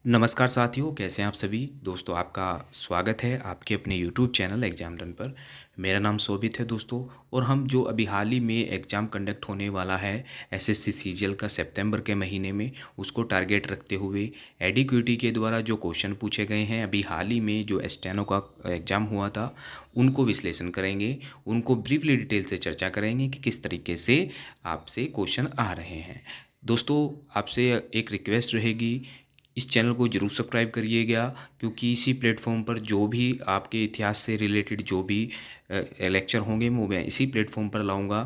नमस्कार साथियों, कैसे हैं आप सभी? दोस्तों आपका स्वागत है आपके अपने यूट्यूब चैनल एग्ज़ाम रन पर। मेरा नाम शोभित है दोस्तों और हम जो अभी हाल ही में एग्ज़ाम कंडक्ट होने वाला है एसएससी सीजीएल का सितंबर के महीने में, उसको टारगेट रखते हुए एडीक्यूटी के द्वारा जो क्वेश्चन पूछे गए हैं, अभी हाल ही में जो स्टेनो का एग्ज़ाम हुआ था, उनको विश्लेषण करेंगे, उनको ब्रीफली डिटेल से चर्चा करेंगे कि किस तरीके से आपसे क्वेश्चन आ रहे हैं। दोस्तों आपसे एक रिक्वेस्ट रहेगी, इस चैनल को ज़रूर सब्सक्राइब करिएगा क्योंकि इसी प्लेटफॉर्म पर जो भी आपके इतिहास से रिलेटेड जो भी लेक्चर होंगे वो मैं इसी प्लेटफॉर्म पर लाऊंगा।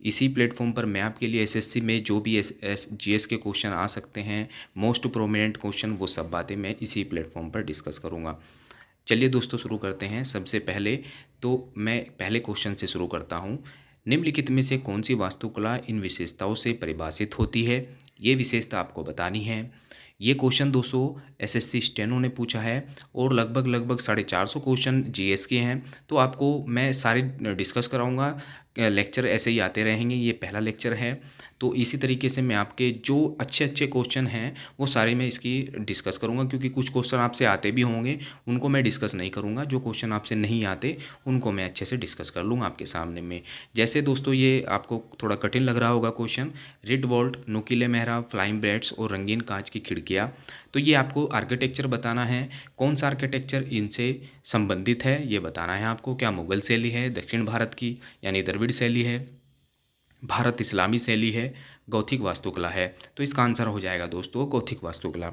इसी प्लेटफॉर्म पर मैं आपके लिए एसएससी में जो भी जीएस के क्वेश्चन आ सकते हैं, मोस्ट प्रोमिनेंट क्वेश्चन, वो सब बातें मैं इसी प्लेटफॉर्म पर डिस्कस करूँगा। चलिए दोस्तों शुरू करते हैं। सबसे पहले तो मैं पहले क्वेश्चन से शुरू करता हूँ। निम्नलिखित में से कौन सी वास्तुकला इन विशेषताओं से परिभाषित होती है? ये विशेषता आपको बतानी है। ये क्वेश्चन दोस्तों एसएससी स्टेनो ने पूछा है और लगभग लगभग 450 क्वेश्चन जीएस के हैं। तो आपको मैं सारे डिस्कस कराऊंगा। लेक्चर ऐसे ही आते रहेंगे, ये पहला लेक्चर है। तो इसी तरीके से मैं आपके जो अच्छे अच्छे क्वेश्चन हैं वो सारे मैं इसकी डिस्कस करूंगा, क्योंकि कुछ क्वेश्चन आपसे आते भी होंगे, उनको मैं डिस्कस नहीं करूंगा। जो क्वेश्चन आपसे नहीं आते उनको मैं अच्छे से डिस्कस कर लूँगा आपके सामने में। जैसे दोस्तों ये आपको थोड़ा कठिन लग रहा होगा क्वेश्चन, रिड वॉल्ट, नुकीले मेहराब, फ्लाइंग ब्रेड्स और रंगीन कांच की खिड़कियाँ। तो ये आपको आर्किटेक्चर बताना है। कौन सा आर्किटेक्चर इनसे संबंधित है ये बताना है आपको। क्या मुगल शैली है, दक्षिण भारत की यानी द्रविड़ शैली है, भारत इस्लामी शैली है, गौथिक वास्तुकला है? तो इसका आंसर हो जाएगा दोस्तों गौथिक वास्तुकला।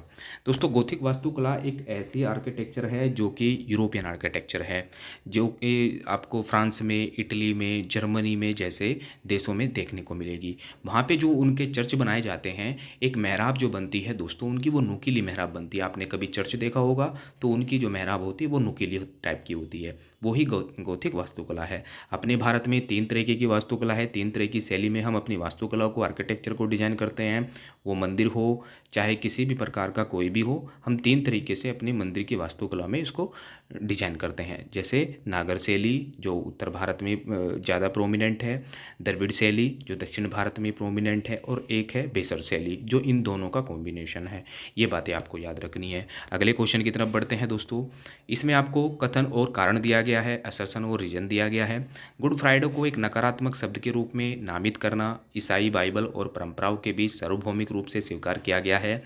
दोस्तों गौथिक वास्तुकला एक ऐसी आर्किटेक्चर है जो कि यूरोपियन आर्किटेक्चर है, जो कि आपको फ्रांस में, इटली में, जर्मनी में जैसे देशों में देखने को मिलेगी। वहाँ पे जो उनके चर्च बनाए जाते हैं, एक मेहराब जो बनती है दोस्तों उनकी, वो नुकीली मेहराब बनती है। आपने कभी चर्च देखा होगा तो उनकी जो मेहराब होती है वो नुकीली टाइप की होती है, वही गौथिक वास्तुकला है। अपने भारत में 3 तरीके की वास्तुकला है। 3 तरह की शैली में हम अपनी वास्तुकला को, आर्किटेक्चर को डिजाइन करते हैं। वो मंदिर हो चाहे किसी भी प्रकार का कोई भी हो, हम 3 तरीके से अपने मंदिर की वास्तुकला में इसको डिजाइन करते हैं। जैसे नागर शैली जो उत्तर भारत में ज़्यादा प्रोमिनेंट है, द्रविड़ शैली जो दक्षिण भारत में प्रोमिनेंट है, और एक है बेसर शैली जो इन दोनों का कॉम्बिनेशन है। ये बातें आपको याद रखनी है। अगले क्वेश्चन की तरफ बढ़ते हैं दोस्तों। इसमें आपको कथन और कारण दिया गया है, असर्शन और रीजन दिया गया है। गुड फ्राइडे को एक नकारात्मक शब्द के रूप में नामित करना ईसाई बाइबल और परंपराओं के बीच सार्वभौमिक रूप से स्वीकार किया गया है।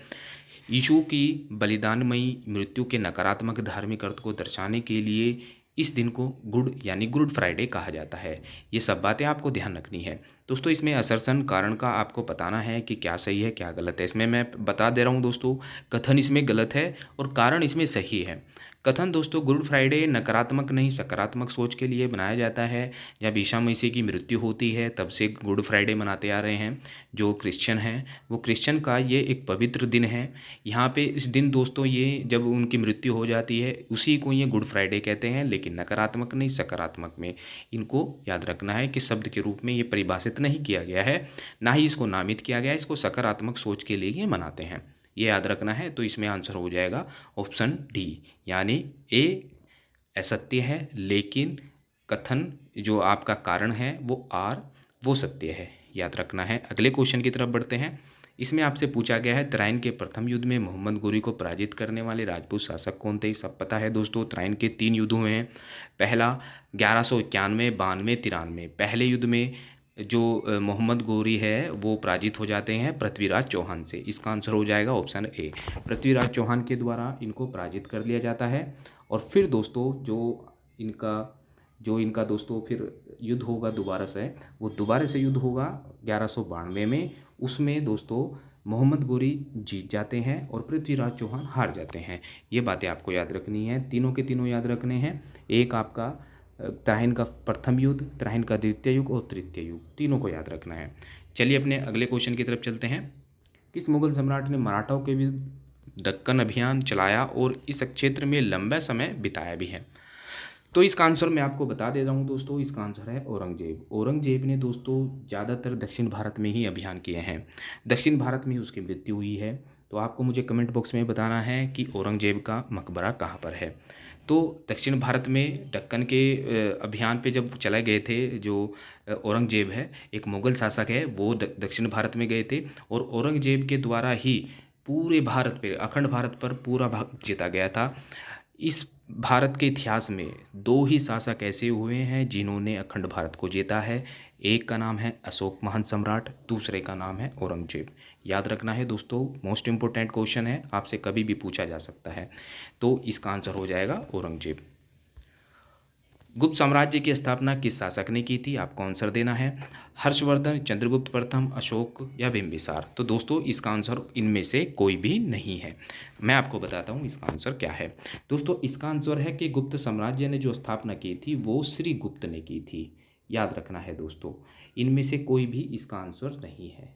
यीशु की बलिदानमयी मृत्यु के नकारात्मक धार्मिक अर्थ को दर्शाने के लिए इस दिन को गुड यानी गुड फ्राइडे कहा जाता है। ये सब बातें आपको ध्यान रखनी है दोस्तों। इसमें असर्शन कारण का आपको बताना है कि क्या सही है क्या गलत है। इसमें मैं बता दे रहा हूँ दोस्तों, कथन इसमें गलत है और कारण इसमें सही है। कथन दोस्तों, गुड फ्राइडे नकारात्मक नहीं सकारात्मक सोच के लिए बनाया जाता है। जब ईसा मसीह की मृत्यु होती है तब से गुड फ्राइडे मनाते आ रहे हैं। जो क्रिश्चियन हैं वो क्रिश्चियन का ये एक पवित्र दिन है। यहाँ पे इस दिन दोस्तों, ये जब उनकी मृत्यु हो जाती है उसी को ये गुड फ्राइडे कहते हैं, लेकिन नकारात्मक नहीं सकारात्मक में। इनको याद रखना है कि शब्द के रूप में ये परिभाषित नहीं किया गया है, ना ही इसको नामित किया गया है। इसको सकारात्मक सोच के लिए ये मनाते हैं, ये याद रखना है। तो इसमें आंसर हो जाएगा ऑप्शन डी, यानी ए असत्य है, लेकिन कथन जो आपका कारण है वो आर वो सत्य है, याद रखना है। अगले क्वेश्चन की तरफ बढ़ते हैं। इसमें आपसे पूछा गया है तराइन के प्रथम युद्ध में मोहम्मद गोरी को पराजित करने वाले राजपूत शासक कौन थे? सब पता है दोस्तों, तराइन के 3 युद्ध हुए हैं। पहला 1191, 92, 93। पहले युद्ध में जो मोहम्मद गोरी है वो पराजित हो जाते हैं पृथ्वीराज चौहान से। इसका आंसर हो जाएगा ऑप्शन ए, पृथ्वीराज चौहान के द्वारा इनको पराजित कर लिया जाता है। और फिर दोस्तों इनका जो इनका दोस्तों फिर युद्ध होगा दोबारा से, वो दोबारा से युद्ध होगा 1192 में। उसमें दोस्तों मोहम्मद गोरी जीत जाते हैं और पृथ्वीराज चौहान हार जाते हैं। ये बातें आपको याद रखनी है, तीनों के तीनों याद रखने हैं। एक आपका तराइन का प्रथम युद्ध, तराइन का द्वितीय युग और तृतीय युग, तीनों को याद रखना है। चलिए अपने अगले क्वेश्चन की तरफ चलते हैं। किस मुगल सम्राट ने मराठाओं के विरुद्ध दक्कन अभियान चलाया और इस क्षेत्र में लंबा समय बिताया भी है? तो इसका आंसर मैं आपको बता दे रहा हूँ दोस्तों, इसका आंसर है औरंगजेब। औरंगजेब ने दोस्तों ज़्यादातर दक्षिण भारत में ही अभियान किए हैं, दक्षिण भारत में ही उसकी मृत्यु हुई है। तो आपको मुझे कमेंट बॉक्स में बताना है कि औरंगजेब का मकबरा कहाँ पर है। तो दक्षिण भारत में दक्कन के अभियान पे जब चले गए थे, जो औरंगजेब है एक मुग़ल शासक है, वो दक्षिण भारत में गए थे और औरंगजेब के द्वारा ही पूरे भारत पे, अखंड भारत पर पूरा भाग जीता गया था। इस भारत के इतिहास में दो ही शासक ऐसे हुए हैं जिन्होंने अखंड भारत को जीता है। एक का नाम है अशोक महान सम्राट, दूसरे का नाम है औरंगजेब। याद रखना है दोस्तों, मोस्ट इम्पोर्टेंट क्वेश्चन है, आपसे कभी भी पूछा जा सकता है। तो इसका आंसर हो जाएगा औरंगजेब। गुप्त साम्राज्य की स्थापना किस शासक ने की थी? आपको आंसर देना है। हर्षवर्धन, चंद्रगुप्त प्रथम, अशोक या बिंबिसार। तो दोस्तों इसका आंसर इनमें से कोई भी नहीं है। मैं आपको बताता हूँ इसका आंसर क्या है। दोस्तों इसका आंसर है कि गुप्त साम्राज्य ने जो स्थापना की थी वो श्री गुप्त ने की थी। याद रखना है दोस्तों, इनमें से कोई भी इसका आंसर नहीं है।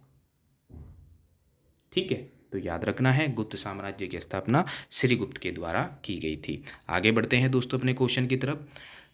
ठीक है, तो याद रखना है गुप्त साम्राज्य की स्थापना श्रीगुप्त के द्वारा की गई थी। आगे बढ़ते हैं दोस्तों अपने क्वेश्चन की तरफ।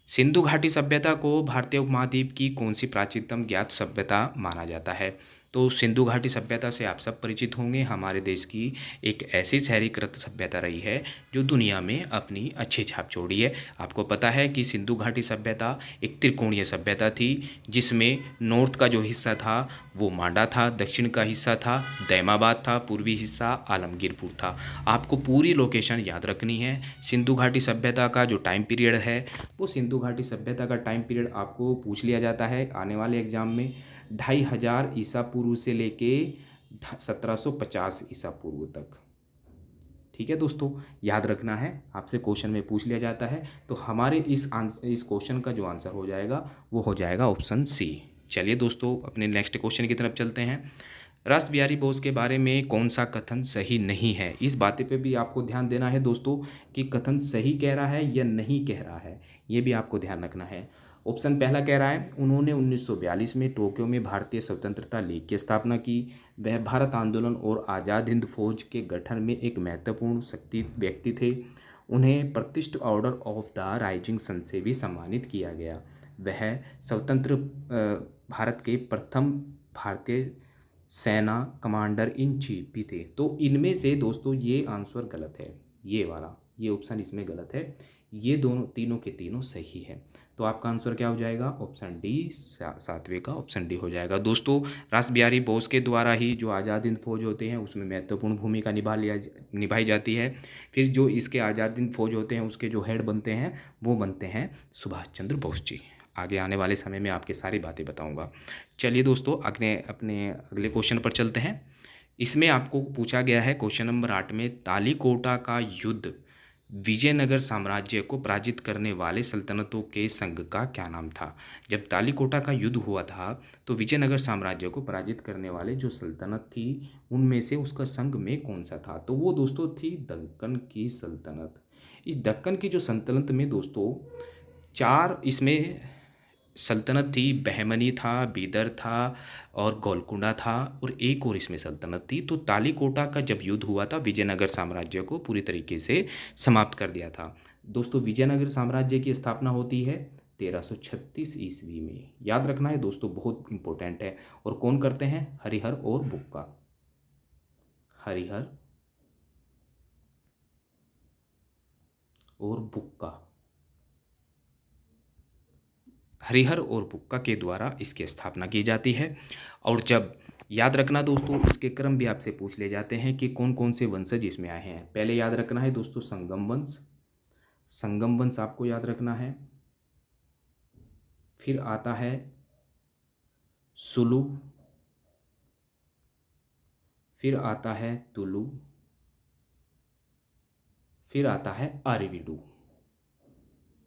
सिंधु घाटी सभ्यता को भारतीय उपमहाद्वीप की कौन सी प्राचीनतम ज्ञात सभ्यता माना जाता है? तो सिंधु घाटी सभ्यता से आप सब परिचित होंगे। हमारे देश की एक ऐसी शहरीकृत सभ्यता रही है जो दुनिया में अपनी अच्छी छाप छोड़ी है। आपको पता है कि सिंधु घाटी सभ्यता एक त्रिकोणीय सभ्यता थी, जिसमें नॉर्थ का जो हिस्सा था वो मांडा था, दक्षिण का हिस्सा था दैमाबाद था, पूर्वी हिस्सा आलमगीरपुर था। आपको पूरी लोकेशन याद रखनी है। सिंधु घाटी सभ्यता का जो टाइम पीरियड है, वो सिंधु घाटी सभ्यता का टाइम पीरियड आपको पूछ लिया जाता है आने वाले एग्जाम में। 2500 ईसा पूर्व से लेके 1750 ईसा पूर्व तक। ठीक है दोस्तों, याद रखना है, आपसे क्वेश्चन में पूछ लिया जाता है। तो हमारे इस क्वेश्चन का जो आंसर हो जाएगा वो हो जाएगा ऑप्शन सी। चलिए दोस्तों अपने नेक्स्ट क्वेश्चन की तरफ चलते हैं। रास बिहारी बोस के बारे में कौन सा कथन सही नहीं है? इस बात पे भी आपको ध्यान देना है दोस्तों कि कथन सही कह रहा है या नहीं कह रहा है, ये भी आपको ध्यान रखना है। ऑप्शन पहला कह रहा है उन्होंने 1942 में टोक्यो में भारतीय स्वतंत्रता लीग की स्थापना की। वह भारत आंदोलन और आज़ाद हिंद फौज के गठन में एक महत्वपूर्ण शक्ति व्यक्ति थे। उन्हें प्रतिष्ठित order of the rising sun से भी सम्मानित किया गया। वह स्वतंत्र भारत के प्रथम भारतीय सेना कमांडर इन चीफ भी थे। तो इनमें से दोस्तों ये आंसर गलत है, ये वाला, ये ऑप्शन इसमें गलत है। ये दोनों तीनों के तीनों सही है। तो आपका आंसर क्या हो जाएगा? ऑप्शन डी, सातवें का ऑप्शन डी हो जाएगा। दोस्तों रास बिहारी बोस के द्वारा ही जो आज़ाद हिंद फौज होते हैं उसमें महत्वपूर्ण भूमिका निभाई जाती है। फिर जो इसके आज़ाद हिंद फौज होते हैं उसके जो हेड बनते हैं वो बनते हैं सुभाष चंद्र बोस जी। आगे आने वाले समय में आपके सारी बातें बताऊंगा। चलिए दोस्तों अपने अगले क्वेश्चन पर चलते हैं। इसमें आपको पूछा गया है क्वेश्चन नंबर 8 में, तालीकोटा का युद्ध विजयनगर साम्राज्य को पराजित करने वाले सल्तनतों के संघ का क्या नाम था? जब तालीकोटा का युद्ध हुआ था तो विजयनगर साम्राज्य को पराजित करने वाले जो सल्तनत थी उनमें से उसका संघ में कौन सा था? तो वो दोस्तों थी दक्कन की सल्तनत। इस दक्कन की जो सल्तनत में दोस्तों चार इसमें सल्तनत थी। बहमनी था, बीदर था और गोलकुंडा था और एक और इसमें सल्तनत थी। तो तालीकोटा का जब युद्ध हुआ था विजयनगर साम्राज्य को पूरी तरीके से समाप्त कर दिया था। दोस्तों विजयनगर साम्राज्य की स्थापना होती है 1336 ईस्वी में। याद रखना है दोस्तों, बहुत इंपॉर्टेंट है। और कौन करते हैं? हरिहर और बुक्का। हरिहर और बुक्का, हरिहर और बुक्का के द्वारा इसकी स्थापना की जाती है। और जब याद रखना दोस्तों, इसके क्रम भी आपसे पूछ ले जाते हैं कि कौन कौन से वंशज इसमें आए हैं। पहले याद रखना है दोस्तों संगम वंश, संगम वंश आपको याद रखना है। फिर आता है सुलु, फिर आता है तुलु, फिर आता है अरिविडू।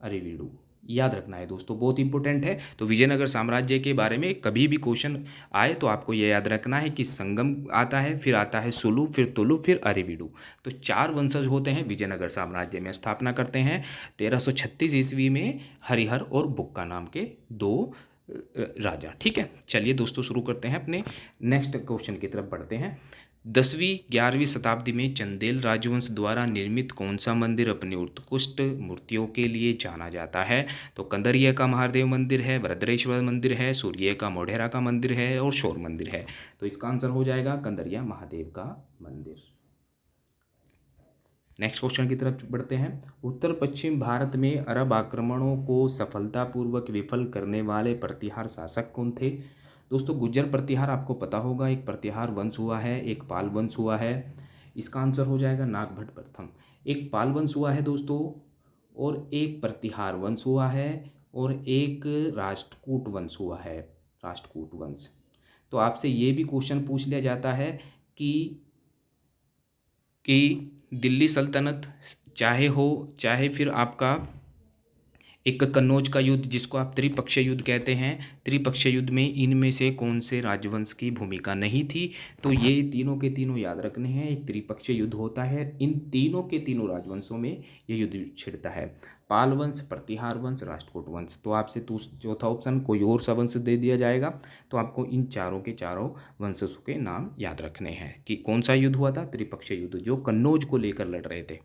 अरिविडू याद रखना है दोस्तों, बहुत इंपॉर्टेंट है। तो विजयनगर साम्राज्य के बारे में कभी भी क्वेश्चन आए तो आपको यह याद रखना है कि संगम आता है, फिर आता है सुलु, फिर तुलु, फिर अरिविडू। तो चार वंशज होते हैं विजयनगर साम्राज्य में। स्थापना करते हैं 1336 ईस्वी में हरिहर और बुक्का नाम के दो राजा। ठीक है, चलिए दोस्तों शुरू करते हैं अपने नेक्स्ट क्वेश्चन की तरफ बढ़ते हैं। 10वीं 11वीं शताब्दी में चंदेल राजवंश द्वारा निर्मित कौन सा मंदिर अपनी उत्कृष्ट मूर्तियों के लिए जाना जाता है? तो कंदरिया का महादेव मंदिर है, भद्रेश्वर मंदिर है, सूर्य का मोढेरा का मंदिर है और शोर मंदिर है। तो इसका आंसर हो जाएगा कंदरिया महादेव का मंदिर। नेक्स्ट क्वेश्चन की तरफ बढ़ते हैं। उत्तर पश्चिम भारत में अरब आक्रमणों को सफलतापूर्वक विफल करने वाले प्रतिहार शासक कौन थे? दोस्तों गुर्जर प्रतिहार आपको पता होगा, एक प्रतिहार वंश हुआ है, एक पाल वंश हुआ है, इसका आंसर हो जाएगा नागभट्ट प्रथम। एक पाल वंश हुआ है दोस्तों, और एक प्रतिहार वंश हुआ है, और एक राष्ट्रकूट वंश हुआ है, राष्ट्रकूट वंश। तो आपसे ये भी क्वेश्चन पूछ लिया जाता है कि दिल्ली सल्तनत चाहे फिर आपका एक कन्नौज का युद्ध जिसको आप त्रिपक्षीय युद्ध कहते हैं, त्रिपक्षीय युद्ध में इनमें से कौन से राजवंश की भूमिका नहीं थी। तो ये तीनों के तीनों याद रखने हैं। एक त्रिपक्षीय युद्ध होता है, इन तीनों के तीनों राजवंशों में ये युद्ध छिड़ता है, पाल वंश, प्रतिहार वंश, राष्ट्रकूट वंश। तो आपसे चौथा ऑप्शन कोई और सा वंश दे दिया जाएगा, तो आपको इन चारों के चारों वंशों के नाम याद रखने हैं कि कौन सा युद्ध हुआ था, त्रिपक्षीय युद्ध, जो कन्नौज को लेकर लड़ रहे थे।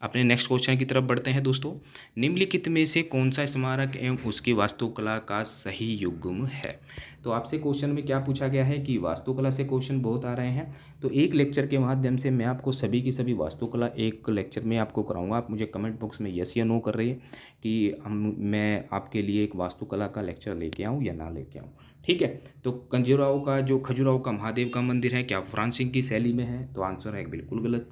अपने नेक्स्ट क्वेश्चन की तरफ बढ़ते हैं दोस्तों। निम्नलिखित में से कौन सा स्मारक एवं उसकी वास्तुकला का सही युग्म है। तो आपसे क्वेश्चन में क्या पूछा गया है कि वास्तुकला से क्वेश्चन बहुत आ रहे हैं, तो एक लेक्चर के माध्यम से मैं आपको सभी की सभी वास्तुकला एक लेक्चर में आपको कराऊंगा। आप मुझे कमेंट बॉक्स में यस या नो कर रही है कि मैं आपके लिए एक वास्तुकला का लेक्चर लेके आऊँ या ना लेके आऊँ, ठीक है। तो खजुराहो का महादेव का मंदिर है, क्या फ्रांसिंग की शैली में है, तो आंसर है बिल्कुल गलत।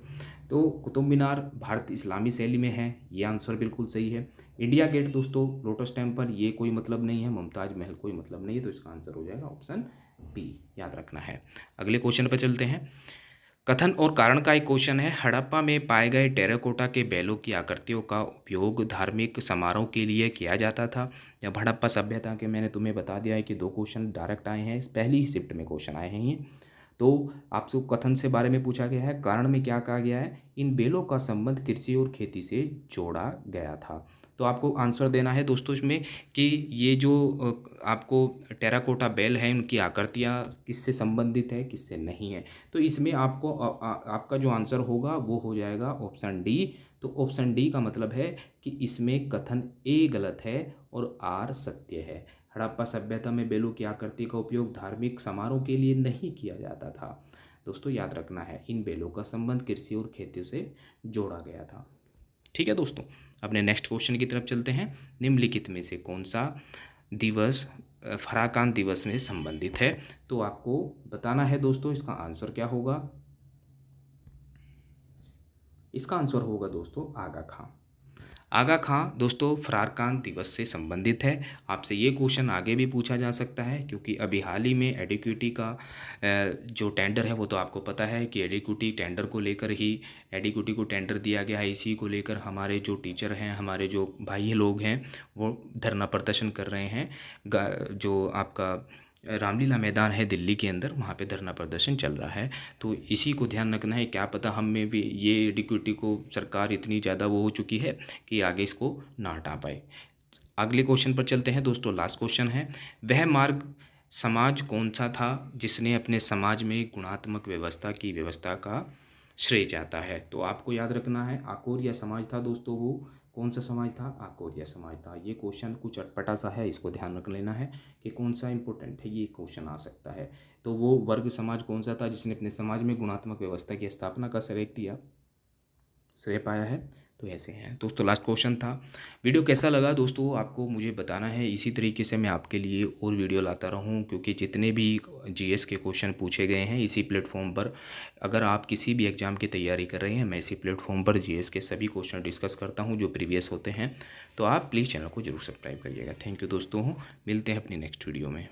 तो कुतुब मीनार भारत इस्लामी शैली में है, ये आंसर बिल्कुल सही है। इंडिया गेट दोस्तों, लोटस टेम्पल, ये कोई मतलब नहीं है, मुमताज महल कोई मतलब नहीं है, तो इसका आंसर हो जाएगा ऑप्शन बी, याद रखना है। अगले क्वेश्चन पर चलते हैं। कथन और कारण का एक क्वेश्चन है। हड़प्पा में पाए गए टेराकोटा के बैलों की आकृतियों का उपयोग धार्मिक समारोह के लिए किया जाता था। जब हड़प्पा सभ्यता के, मैंने तुम्हें बता दिया है कि 2 क्वेश्चन डायरेक्ट आए हैं, पहली ही शिफ्ट में क्वेश्चन आए हैं ये। तो आपसे कथन से बारे में पूछा गया है, कारण में क्या कहा गया है, इन बेलों का संबंध कृषि और खेती से जोड़ा गया था। तो आपको आंसर देना है दोस्तों इसमें कि ये जो आपको टेराकोटा बेल है, उनकी आकृतियाँ किससे संबंधित है, किससे नहीं है। तो इसमें आपको आपका जो आंसर होगा वो हो जाएगा ऑप्शन डी। तो ऑप्शन डी का मतलब है कि इसमें कथन ए गलत है और आर सत्य है। हड़प्पा सभ्यता में बेलों की आकृति का उपयोग धार्मिक समारोह के लिए नहीं किया जाता था। दोस्तों याद रखना है, इन बेलों का संबंध कृषि और खेती से जोड़ा गया था, ठीक है दोस्तों। अपने नेक्स्ट क्वेश्चन की तरफ चलते हैं। निम्नलिखित में से कौन सा दिवस फराकान दिवस में संबंधित है, तो आपको बताना है दोस्तों इसका आंसर क्या होगा। इसका आंसर होगा दोस्तों आगा खां। आगा खां दोस्तों फराकान दिवस से संबंधित है। आपसे ये क्वेश्चन आगे भी पूछा जा सकता है, क्योंकि अभी हाल ही में एडिक्विटी का जो टेंडर है वो तो आपको पता है कि एडिक्विटी टेंडर को लेकर ही एडिक्विटी को टेंडर दिया गया है। इसी को लेकर हमारे जो टीचर हैं, हमारे जो भाई लोग हैं, वो धरना प्रदर्शन कर रहे हैं। जो आपका रामलीला मैदान है दिल्ली के अंदर, वहाँ पे धरना प्रदर्शन चल रहा है। तो इसी को ध्यान रखना है, क्या पता हम में भी ये एडिक्विटी को सरकार इतनी ज़्यादा वो हो चुकी है कि आगे इसको ना हटा पाए। अगले क्वेश्चन पर चलते हैं दोस्तों, लास्ट क्वेश्चन है। वह मार्ग समाज कौन सा था जिसने अपने समाज में गुणात्मक व्यवस्था का श्रेय जाता है। तो आपको याद रखना है, आकोरिया समाज था दोस्तों। वो कौन सा समाज था, आकोरिया समाज था। ये क्वेश्चन कुछ अटपटा सा है, इसको ध्यान रख लेना है कि कौन सा इंपॉर्टेंट है, ये क्वेश्चन आ सकता है। तो वो वर्ग समाज कौन सा था जिसने अपने समाज में गुणात्मक व्यवस्था की स्थापना का श्रेय पाया है। तो ऐसे हैं दोस्तों, लास्ट क्वेश्चन था। वीडियो कैसा लगा दोस्तों आपको मुझे बताना है। इसी तरीके से मैं आपके लिए और वीडियो लाता रहूं, क्योंकि जितने भी जीएस के क्वेश्चन पूछे गए हैं इसी प्लेटफॉर्म पर, अगर आप किसी भी एग्ज़ाम की तैयारी कर रहे हैं, मैं इसी प्लेटफॉर्म पर जीएस के सभी क्वेश्चन डिस्कस करता हूँ जो प्रीवियस होते हैं। तो आप प्लीज़ चैनल को जरूर सब्सक्राइब करिएगा। थैंक यू दोस्तों, मिलते हैं अपनी नेक्स्ट वीडियो में।